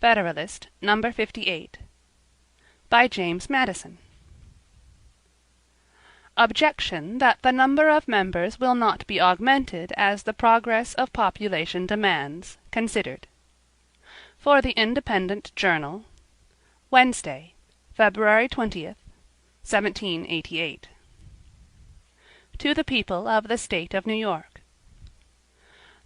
Federalist Number 58 by James Madison. Objection that the number of members will not be augmented as the progress of population demands, considered. For the Independent Journal, Wednesday, February 20th, 1788. To the People of the State of New York.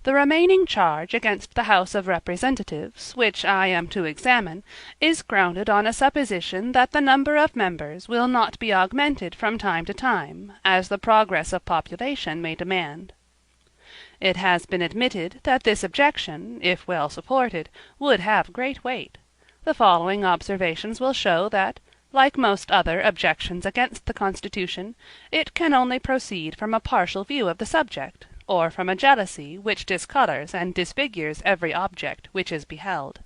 The remaining charge against the House of Representatives, which I am to examine, is grounded on a supposition that the number of members will not be augmented from time to time, as the progress of population may demand. It has been admitted that this objection, if well supported, would have great weight. The following observations will show that, like most other objections against the Constitution, it can only proceed from a partial view of the subject, or from a jealousy which discolors and disfigures every object which is beheld.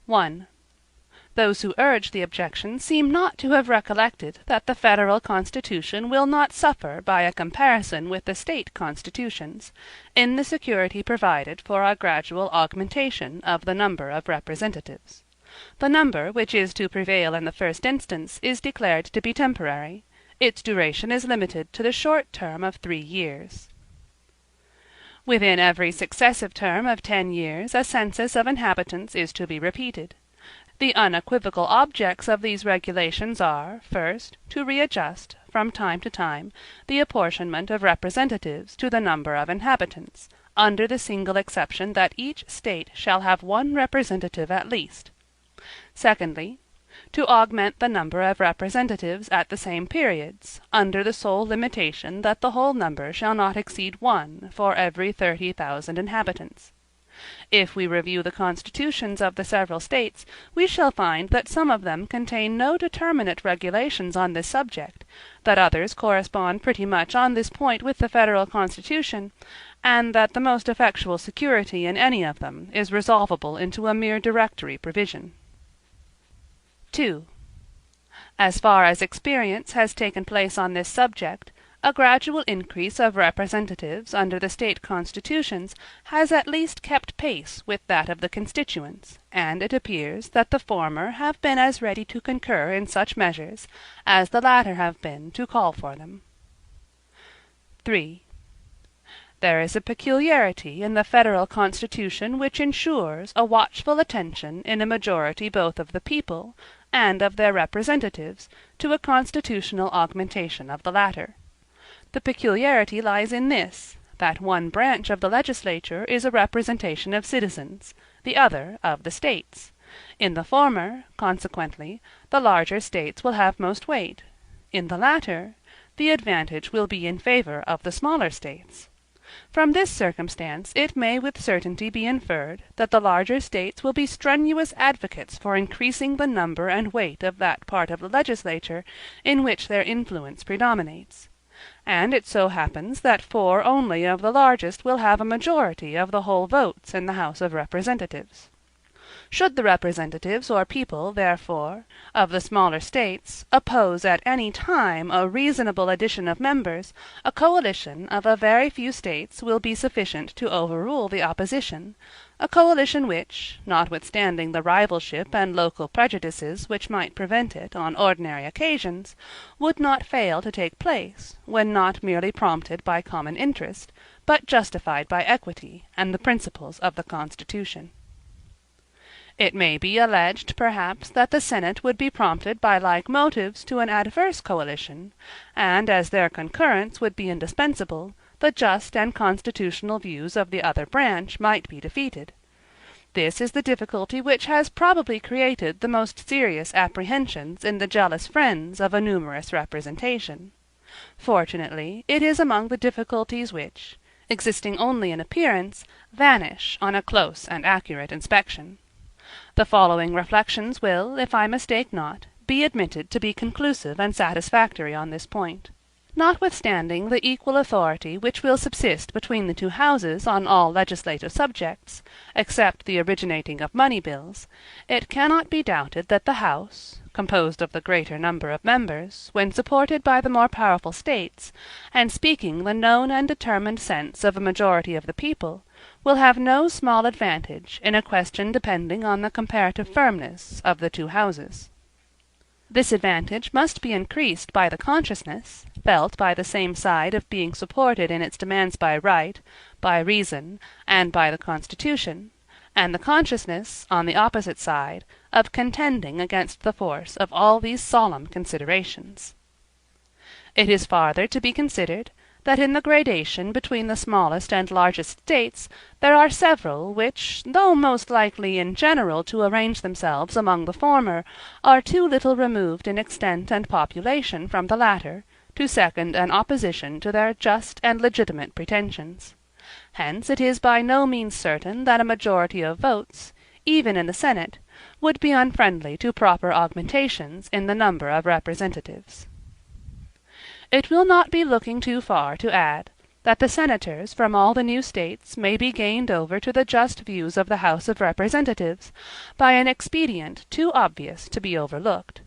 1. Those who urge the objection seem not to have recollected that the federal Constitution will not suffer by a comparison with the State Constitutions, in the security provided for a gradual augmentation of the number of representatives. The number which is to prevail in the first instance is declared to be temporary. Its duration is limited to the short term of 3 years. Within every successive term of 10 years a census of inhabitants is to be repeated. The unequivocal objects of these regulations are, first, to readjust, from time to time, the apportionment of representatives to the number of inhabitants, under the single exception that each state shall have 1 representative at least. Secondly, to augment the number of representatives at the same periods, under the sole limitation that the whole number shall not exceed 1 for every 30,000 inhabitants. If we review the constitutions of the several states, we shall find that some of them contain no determinate regulations on this subject, that others correspond pretty much on this point with the federal Constitution, and that the most effectual security in any of them is resolvable into a mere directory provision. 2. As far as experience has taken place on this subject, a gradual increase of representatives under the state constitutions has at least kept pace with that of the constituents, and it appears that the former have been as ready to concur in such measures as the latter have been to call for them. 3. There is a peculiarity in the federal Constitution which ensures a watchful attention in a majority both of the people and of their representatives to a constitutional augmentation of the latter. The peculiarity lies in this, that one branch of the legislature is a representation of citizens, the other of the states. In the former, consequently, the larger states will have most weight. In the latter, the advantage will be in favor of the smaller states. From this circumstance it may with certainty be inferred that the larger states will be strenuous advocates for increasing the number and weight of that part of the legislature in which their influence predominates. And it so happens that 4 only of the largest will have a majority of the whole votes in the House of Representatives. Should the representatives or people, therefore, of the smaller states oppose at any time a reasonable addition of members, a coalition of a very few states will be sufficient to overrule the opposition, a coalition which, notwithstanding the rivalship and local prejudices which might prevent it on ordinary occasions, would not fail to take place, when not merely prompted by common interest, but justified by equity and the principles of the Constitution. It may be alleged, perhaps, that the Senate would be prompted by like motives to an adverse coalition, and as their concurrence would be indispensable, the just and constitutional views of the other branch might be defeated. This is the difficulty which has probably created the most serious apprehensions in the jealous friends of a numerous representation. Fortunately, it is among the difficulties which, existing only in appearance, vanish on a close and accurate inspection. The following reflections will, if I mistake not, be admitted to be conclusive and satisfactory on this point. Notwithstanding the equal authority which will subsist between the 2 houses on all legislative subjects, except the originating of money bills, it cannot be doubted that the House, composed of the greater number of members, when supported by the more powerful states, and speaking the known and determined sense of a majority of the people, will have no small advantage in a question depending on the comparative firmness of the two houses. This advantage must be increased by the consciousness, felt by the same side, of being supported in its demands by right, by reason, and by the Constitution, and the consciousness, on the opposite side, of contending against the force of all these solemn considerations. It is farther to be considered, that in the gradation between the smallest and largest states there are several which, though most likely in general to arrange themselves among the former, are too little removed in extent and population from the latter, to second an opposition to their just and legitimate pretensions. Hence it is by no means certain that a majority of votes, even in the Senate, would be unfriendly to proper augmentations in the number of representatives. It will not be looking too far to add, that the senators from all the new states may be gained over to the just views of the House of Representatives, by an expedient too obvious to be overlooked.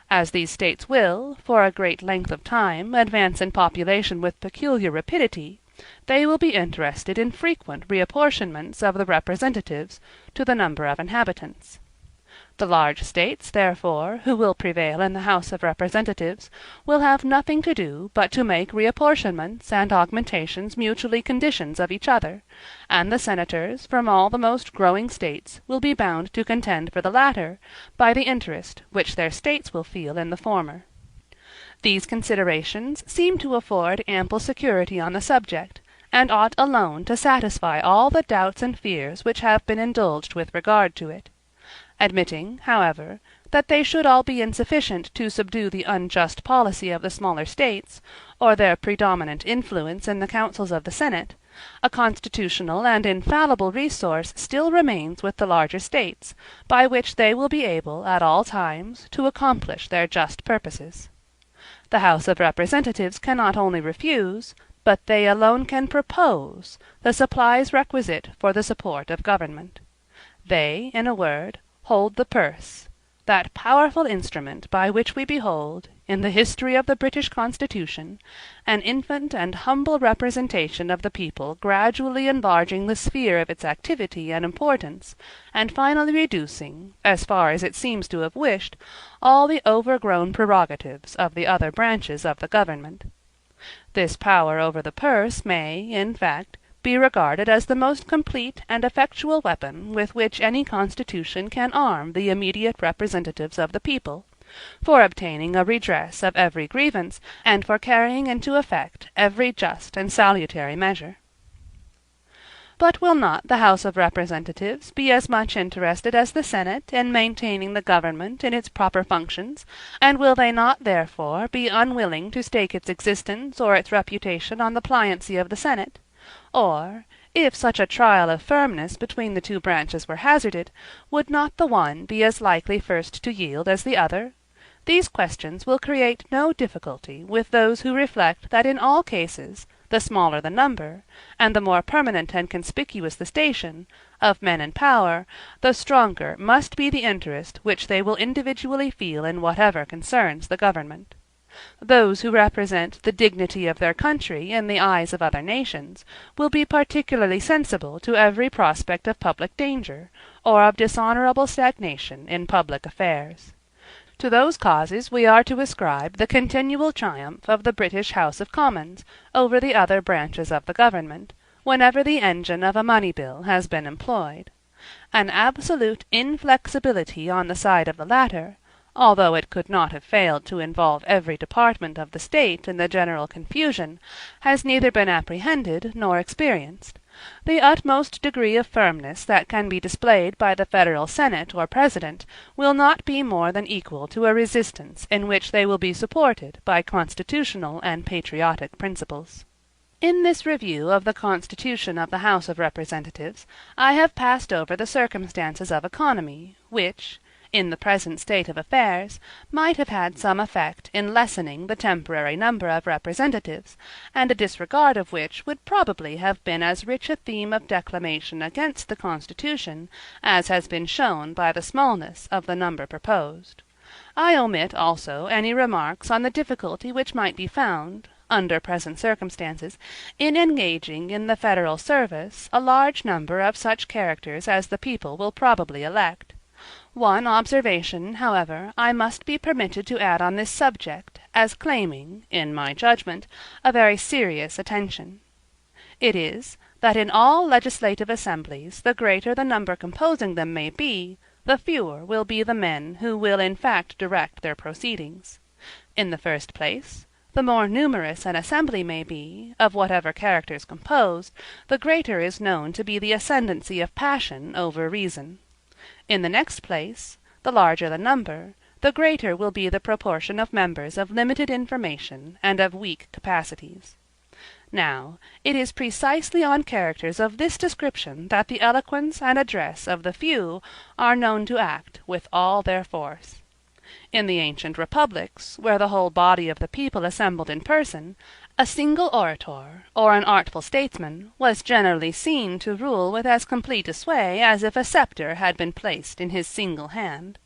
As these states will, for a great length of time, advance in population with peculiar rapidity, they will be interested in frequent reapportionments of the representatives to the number of inhabitants. The large states, therefore, who will prevail in the House of Representatives, will have nothing to do but to make reapportionments and augmentations mutually conditions of each other, and the senators from all the most growing states will be bound to contend for the latter, by the interest which their states will feel in the former. These considerations seem to afford ample security on the subject, and ought alone to satisfy all the doubts and fears which have been indulged with regard to it. Admitting, however, that they should all be insufficient to subdue the unjust policy of the smaller states, or their predominant influence in the councils of the Senate, a constitutional and infallible resource still remains with the larger states, by which they will be able at all times to accomplish their just purposes. The House of Representatives cannot only refuse, but they alone can propose, the supplies requisite for the support of government. They, in a word, hold the purse, that powerful instrument by which we behold, in the history of the British Constitution, an infant and humble representation of the people gradually enlarging the sphere of its activity and importance, and finally reducing, as far as it seems to have wished, all the overgrown prerogatives of the other branches of the government. This power over the purse may, in fact, be regarded as the most complete and effectual weapon with which any constitution can arm the immediate representatives of the people, for obtaining a redress of every grievance, and for carrying into effect every just and salutary measure. But will not the House of Representatives be as much interested as the Senate in maintaining the government in its proper functions, and will they not therefore be unwilling to stake its existence or its reputation on the pliancy of the Senate? Or, if such a trial of firmness between the two branches were hazarded, would not the one be as likely first to yield as the other? These questions will create no difficulty with those who reflect that in all cases, the smaller the number, and the more permanent and conspicuous the station, of men in power, the stronger must be the interest which they will individually feel in whatever concerns the government. Those who represent the dignity of their country in the eyes of other nations will be particularly sensible to every prospect of public danger, or of dishonorable stagnation in public affairs. To those causes we are to ascribe the continual triumph of the British House of Commons over the other branches of the government, whenever the engine of a money bill has been employed. An absolute inflexibility on the side of the latter, although it could not have failed to involve every department of the state in the general confusion, has neither been apprehended nor experienced. The utmost degree of firmness that can be displayed by the Federal Senate or President will not be more than equal to a resistance in which they will be supported by constitutional and patriotic principles. In this review of the Constitution of the House of Representatives, I have passed over the circumstances of economy, which, in the present state of affairs, might have had some effect in lessening the temporary number of representatives, and a disregard of which would probably have been as rich a theme of declamation against the Constitution as has been shown by the smallness of the number proposed. I omit also any remarks on the difficulty which might be found, under present circumstances, in engaging in the federal service a large number of such characters as the people will probably elect. One observation, however, I must be permitted to add on this subject, as claiming, in my judgment, a very serious attention. It is, that in all legislative assemblies the greater the number composing them may be, the fewer will be the men who will in fact direct their proceedings. In the first place, the more numerous an assembly may be, of whatever characters composed, the greater is known to be the ascendancy of passion over reason. In the next place, the larger the number, the greater will be the proportion of members of limited information and of weak capacities. Now, it is precisely on characters of this description that the eloquence and address of the few are known to act with all their force. In the ancient republics, where the whole body of the people assembled in person, a single orator, or an artful statesman, was generally seen to rule with as complete a sway as if a sceptre had been placed in his single hand.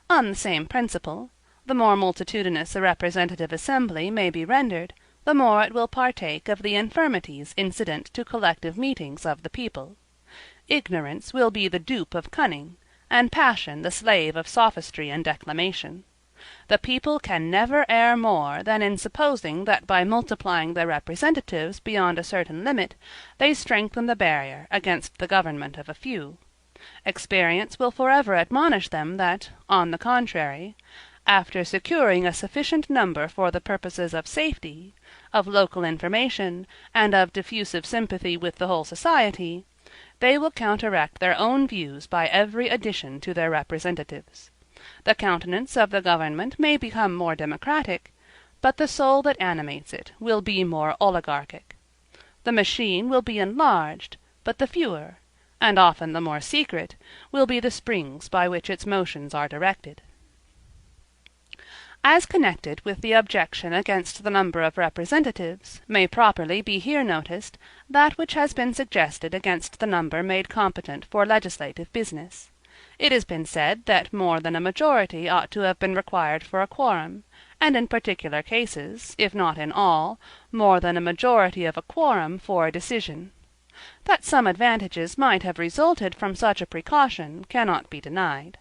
On the same principle, the more multitudinous a representative assembly may be rendered, the more it will partake of the infirmities incident to collective meetings of the people. Ignorance will be the dupe of cunning, and passion the slave of sophistry and declamation. The people can never err more than in supposing that by multiplying their representatives beyond a certain limit, they strengthen the barrier against the government of a few. Experience will forever admonish them that, on the contrary, after securing a sufficient number for the purposes of safety, of local information, and of diffusive sympathy with the whole society, they will counteract their own views by every addition to their representatives. The countenance of the government may become more democratic, but the soul that animates it will be more oligarchic. The machine will be enlarged, but the fewer, and often the more secret, will be the springs by which its motions are directed. As connected with the objection against the number of representatives, may properly be here noticed that which has been suggested against the number made competent for legislative business. It has been said that more than a majority ought to have been required for a quorum, and in particular cases, if not in all, more than a majority of a quorum for a decision. That some advantages might have resulted from such a precaution cannot be denied.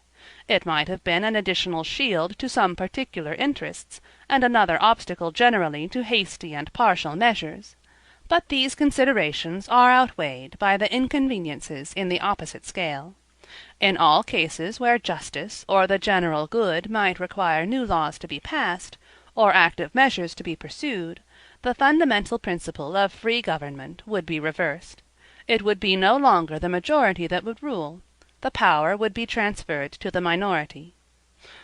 It might have been an additional shield to some particular interests, and another obstacle generally to hasty and partial measures. But these considerations are outweighed by the inconveniences in the opposite scale. In all cases where justice or the general good might require new laws to be passed, or active measures to be pursued, the fundamental principle of free government would be reversed. It would be no longer the majority that would rule. The power would be transferred to the minority.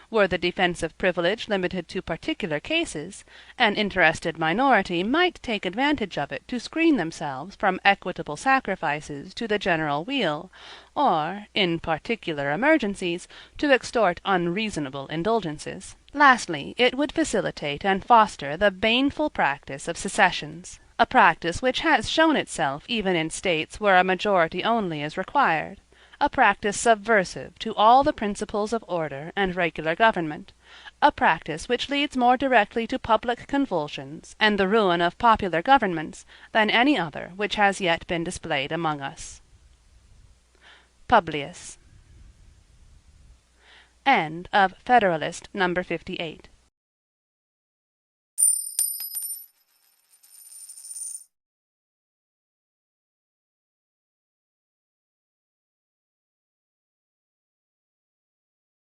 Were the defensive privilege limited to particular cases, an interested minority might take advantage of it to screen themselves from equitable sacrifices to the general weal, or, in particular emergencies, to extort unreasonable indulgences. Lastly, it would facilitate and foster the baneful practice of secessions, a practice which has shown itself even in states where a majority only is required, a practice subversive to all the principles of order and regular government, a practice which leads more directly to public convulsions and the ruin of popular governments than any other which has yet been displayed among us. Publius. End of Federalist Number 58.